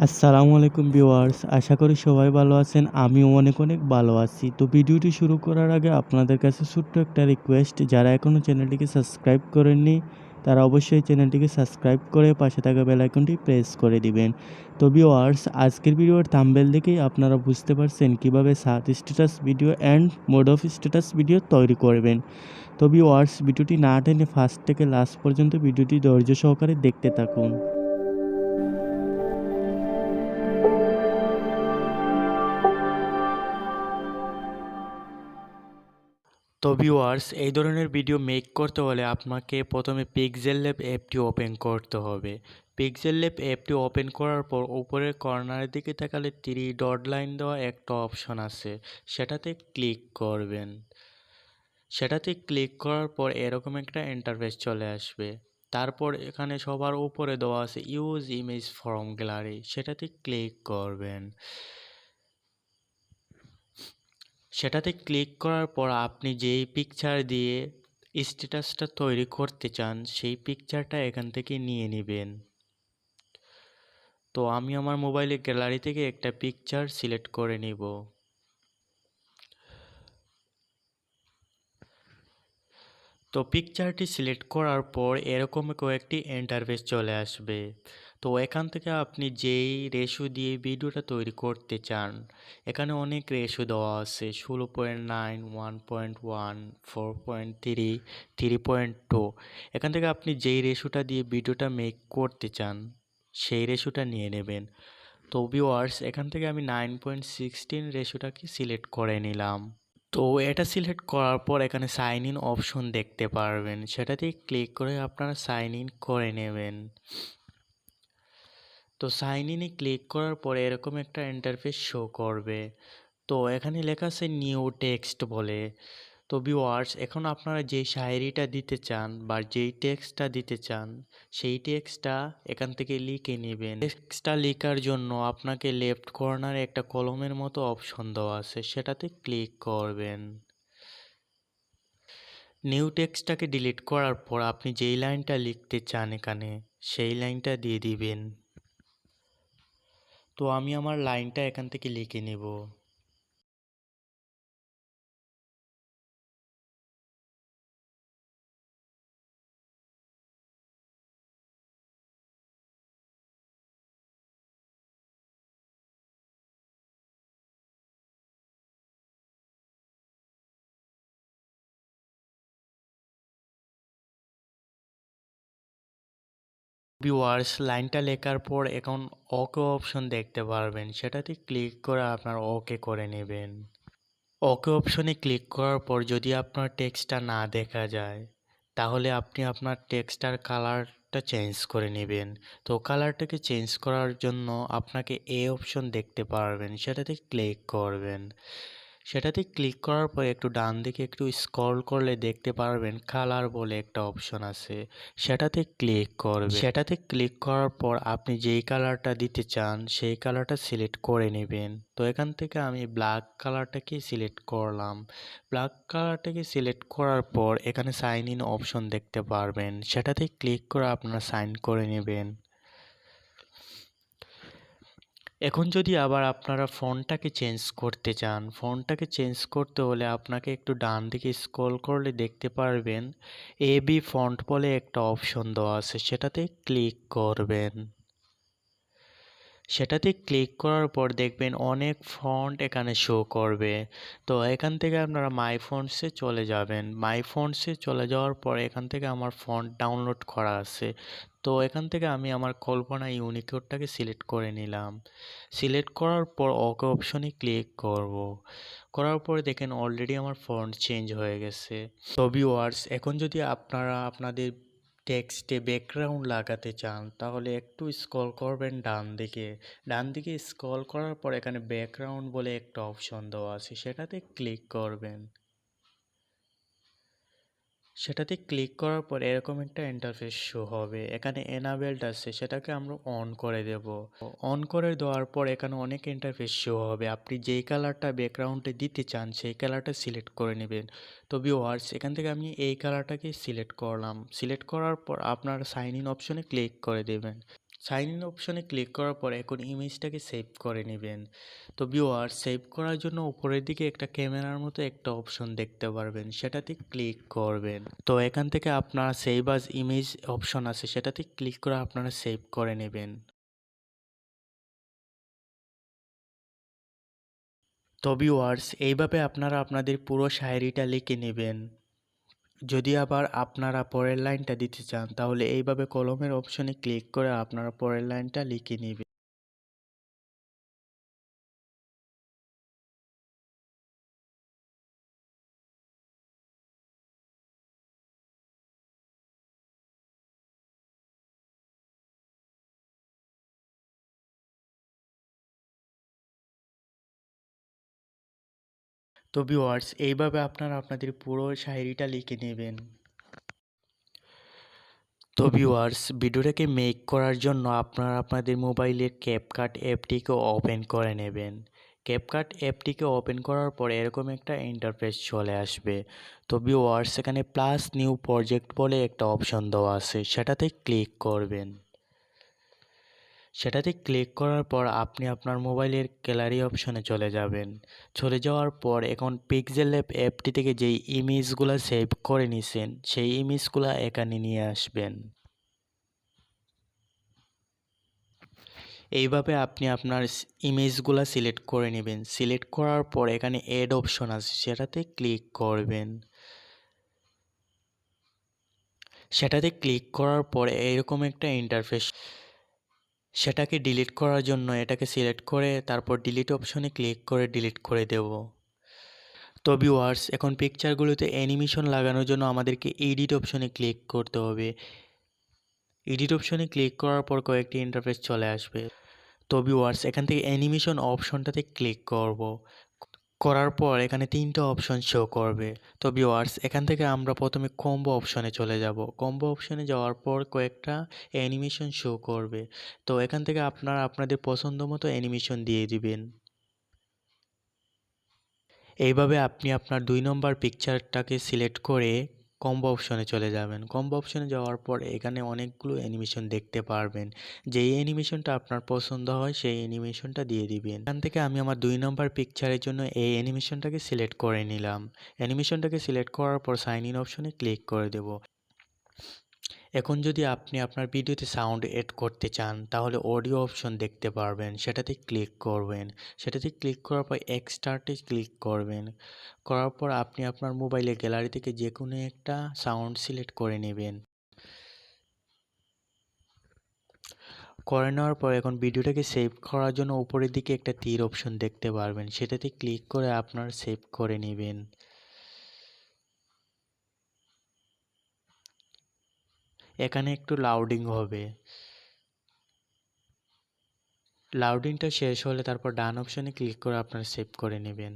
আসসালামু আলাইকুম ভিউয়ার্স, আশা করি সবাই ভালো আছেন। আমিও অনেক অনেক ভালো আছি। তো ভিডিওটি শুরু করার আগে আপনাদের কাছে ছোট্ট একটা রিকোয়েস্ট, যারা এখনও চ্যানেলটিকে সাবস্ক্রাইব করেননি তারা অবশ্যই চ্যানেলটিকে সাবস্ক্রাইব করে পাশে থাকা বেল আইকনটি প্রেস করে দিবেন। তো ভিউয়ার্স, আজকের ভিডিওর থাম্বনেল দেখেই আপনারা বুঝতে পারছেন কিভাবে search status video and mode of status video তৈরি করবেন। তো ভিউয়ার্স, ভিডিওটি না টেনে ফার্স্ট থেকে লাস্ট পর্যন্ত ভিডিওটি ধৈর্য সহকারে দেখতে থাকুন। তো ভিউয়ার্স, এই ধরনের ভিডিও মেক করতে হলে আপনাকে প্রথমে পিক্সেল ল্যাব অ্যাপটি ওপেন করতে হবে। পিক্সেল ল্যাব অ্যাপটি ওপেন করার পর উপরের কর্নারের দিকে তাকালে 3 ডট লাইন দেওয়া একটা অপশন আছে, সেটাতে ক্লিক করবেন। সেটাতে ক্লিক করার পর এরকম একটা ইন্টারফেস চলে আসবে। তারপর এখানে সবার উপরে দেওয়া আছে ইউজ ইমেজ ফ্রম গ্যালারি, সেটাতে ক্লিক করবেন। সেটাতে ক্লিক করার পর আপনি যেই পিকচার দিয়ে স্ট্যাটাসটা তৈরি করতে চান সেই পিকচারটা এখান থেকে নিয়ে নেবেন। তো আমি আমার মোবাইলের গ্যালারি থেকে একটা পিকচার সিলেক্ট করে নিব। তো পিকচারটি সিলেক্ট করার পর এরকম কয়েকটি ইন্টারফেস চলে আসবে। তো এখান থেকে আপনি যেই রেশিও দিয়ে ভিডিওটা তৈরি করতে চান, এখানে অনেক রেশিও দেওয়া আছে, 16.9, 1.1, 4.3, 3.2। এখান থেকে আপনি যেই রেশিওটা দিয়ে ভিডিওটা মেক করতে চান সেই রেশিওটা নিয়ে নেবেন। তো ভিউয়ার্স, এখান থেকে আমি 9.16 রেশিওটাকে সিলেক্ট করে নিলাম। তো এটা সিলেক্ট করার পর এখানে সাইন ইন অপশন দেখতে পারবেন, সেটাতে ক্লিক করে আপনারা সাইন ইন করে নেবেন। তো সাইন ইনে ক্লিক করার পরে এরকম একটা ইন্টারফেস শো করবে। তো এখানে লেখা আছে নিউ টেক্সট বলে। তো ভিউয়ার্স, এখন আপনারা যেই শায়েরিটা দিতে চান বা যেই টেক্সটটা দিতে চান সেই টেক্সটটা এখান থেকে লিখে নেবেন। টেক্সটটা লেখার জন্য আপনাকে লেফট কর্নারে একটা কলমের মতো অপশন দেওয়া আছে, সেটাতে ক্লিক করবেন। নিউ টেক্সটটাকে ডিলিট করার পর আপনি যেই লাইনটা লিখতে চান এখানে সেই লাইনটা দিয়ে দিবেন। তো আমি আমার লাইনটা এখান থেকে লিখে নেব। ভিউয়ার্স, লাইনটা লেখার পর এখন ওকে অপশন দেখতে পারবেন, সেটাতে ক্লিক করে আপনার ওকে করে নেবেন। ওকে অপশনে ক্লিক করার পর যদি আপনার টেক্সটটা না দেখা যায় তাহলে আপনি আপনার টেক্সটার কালারটা চেঞ্জ করে নেবেন। তো কালারটাকে চেঞ্জ করার জন্য আপনাকে এই অপশন দেখতে পারবেন, সেটাতে ক্লিক করবেন। সেটাতে ক্লিক করার পর একটু ডান দিকে একটু স্ক্রল করলে দেখতে পারবেন কালার বলে একটা অপশন আছে, সেটাতে ক্লিক করবেন। সেটাতে ক্লিক করার পর আপনি যেই কালারটা দিতে চান সেই কালারটা সিলেক্ট করে নেবেন। তো এখান থেকে আমি ব্ল্যাক কালারটাকে সিলেক্ট করলাম। ব্ল্যাক কালারটাকে সিলেক্ট করার পর এখানে সাইন ইন অপশন দেখতে পারবেন, সেটাতে ক্লিক করে আপনারা সাইন করে নেবেন। এখন যদি আবার আপনারা ফন্টটাকে চেঞ্জ করতে চান, ফন্টটাকে চেঞ্জ করতে হলে আপনাকে একটু ডান দিকে স্ক্রল করলে দেখতে পারবেন এবি ফন্ট বলে একটা অপশন দেওয়া আছে, সেটাতে ক্লিক করবেন। সেটাতে ক্লিক করার পর দেখবেন অনেক ফন্ট এখানে শো করবে। তো এখান থেকে আপনারা মাই ফন্টসে চলে যাবেন। মাই ফন্টসে চলে যাওয়ার পর এখান থেকে আমার ফন্ট ডাউনলোড করা আছে। তো এখান থেকে আমি আমার কল্পনা ইউনিকোডটাকে সিলেক্ট করে নিলাম। সিলেক্ট করার পর ওকে অপশনে ক্লিক করব। করার পরে দেখেন অলরেডি আমার ফন্ট চেঞ্জ হয়ে গেছে। তো ভিউয়ার্স, এখন যদি আপনারা আপনাদের টেক্সটে ব্যাকগ্রাউন্ড লাগাতে চান তাহলে একটু স্ক্রল করবেন ডান দিকে। ডান দিকে স্ক্রল করার পর এখানে ব্যাকগ্রাউন্ড বলে একটা অপশন দেওয়া আছে, সেটাতে ক্লিক করবেন। সেটাতে ক্লিক করার পর এরকম একটা ইন্টারফেস শো হবে। এখানে এনাবেলড আছে, সেটাকে আমরা অন করে দেব। অন করে দেওয়ার পর এখানে অনেক ইন্টারফেস শো হবে। আপনি যেই কালারটা ব্যাকগ্রাউন্ডে দিতে চান সেই কালারটা সিলেক্ট করে নেবেন। তো ভিউয়ার্স, এখান থেকে আমি এই কালারটাকে সিলেক্ট করলাম। সিলেক্ট করার পর আপনার সাইন ইন অপশনে ক্লিক করে দেবেন। সাইন ইন অপশনে ক্লিক করার পর এখন ইমেজটাকে সেভ করে নেবেন। তো ভিউয়ার্স, সেভ করার জন্য উপরের দিকে একটা ক্যামেরার মতো একটা অপশন দেখতে পারবেন, সেটাতে ক্লিক করবেন। তো এখান থেকে আপনারা সেভ অ্যাজ ইমেজ অপশন আছে, সেটাতে ক্লিক করে আপনারা সেভ করে নেবেন। তো ভিউয়ার্স, এইভাবে আপনারা আপনাদের পুরো শায়েরিটা লিখে নেবেন। যদি আবার আপনারা পরের লাইনটা দিতে চান তাহলে এইভাবে কলমের অপশনে ক্লিক করে আপনারা পরের লাইনটা লিখে নেবেন। তো ভিউয়ার্স, এইভাবে আপনারা আপনাদের পুরো শায়েরিটা লিখে নেবেন। তো ভিউয়ার্স, ভিডিওটাকে মেক করার জন্য আপনারা আপনাদের মোবাইলের ক্যাপকাট অ্যাপটিকে ওপেন করে নেবেন। ক্যাপকাট অ্যাপটিকে ওপেন করার পরে এরকম একটা ইন্টারফেস চলে আসবে। তো ভিউয়ার্স, এখানে প্লাস নিউ প্রজেক্ট বলে একটা অপশন দেওয়া আছে, সেটাতে ক্লিক করবেন। সেটাতে ক্লিক করার পর আপনি আপনার মোবাইলের গ্যালারি অপশনে চলে যাবেন। চলে যাওয়ার পর এখন পিক্সেল ল্যাব অ্যাপটি থেকে যেই ইমেজগুলো সেভ করে নিছেন সেই ইমেজগুলো এখানে নিয়ে আসবেন। এইভাবে আপনি আপনার ইমেজগুলো সিলেক্ট করে নেবেন। সিলেক্ট করার পর এখানে অ্যাড অপশন আছে, সেটাতে ক্লিক করবেন। সেটাতে ক্লিক করার পর এরকম একটা ইন্টারফেস, সেটাকে ডিলিট করার জন্য এটাকে সিলেক্ট করে তারপর ডিলিট অপশনে ক্লিক করে ডিলিট করে দেব। তো ভিউয়ার্স, এখন পিকচারগুলোতে অ্যানিমেশন লাগানোর জন্য আমাদেরকে এডিট অপশনে ক্লিক করতে হবে। এডিট অপশনে ক্লিক করার পর কয়েকটি ইন্টারফেস চলে আসবে। তো ভিউয়ার্স, এখান থেকে অ্যানিমেশন অপশনটাতে ক্লিক করব। করার পর এখানে ৩টা অপশন শো করবে। তো ভিউয়ার্স, এখান থেকে আমরা প্রথমে কম্বো অপশনে চলে যাব। কম্বো অপশনে যাওয়ার পর কয়েকটা অ্যানিমেশন শো করবে। তো এখান থেকে আপনারা আপনাদের পছন্দ মতো অ্যানিমেশন দিয়ে দিবেন। এইভাবে আপনি আপনার ২ নম্বর পিকচারটাকে সিলেক্ট করে কম্বো অপশনে চলে যাবেন। কম্বো অপশনে যাওয়ার পর এখানে অনেকগুলো অ্যানিমেশন দেখতে পারবেন। যেই অ্যানিমেশনটা আপনার পছন্দ হয় সেই অ্যানিমেশনটা দিয়ে দিবেন। এখান থেকে আমি আমার ২ নম্বর পিকচারের জন্য এই অ্যানিমেশনটাকে সিলেক্ট করে নিলাম। অ্যানিমেশনটাকে সিলেক্ট করার পর সাইন ইন অপশনে ক্লিক করে দেব। এখন যদি আপনি আপনার ভিডিওতে সাউন্ড এড করতে চান তাহলে অডিও অপশন দেখতে পারবেন, সেটাতে ক্লিক করবেন। সেটাতে ক্লিক করার পর এক্সট্রাতে ক্লিক করবেন। করার পর আপনি আপনার মোবাইলের গ্যালারি থেকে যে কোনো একটা সাউন্ড সিলেক্ট করে নেবেন। করে নেওয়ার পর এখন ভিডিওটাকে সেভ করার জন্য উপরের দিকে একটা তীর অপশন দেখতে পারবেন, সেটাতে ক্লিক করে আপনার সেভ করে নেবেন। এখানে একটু লাউডিং হবে। লাউডিংটা শেষ হলে তারপর ডান অপশনে ক্লিক করে আপনারা সেভ করে নেবেন।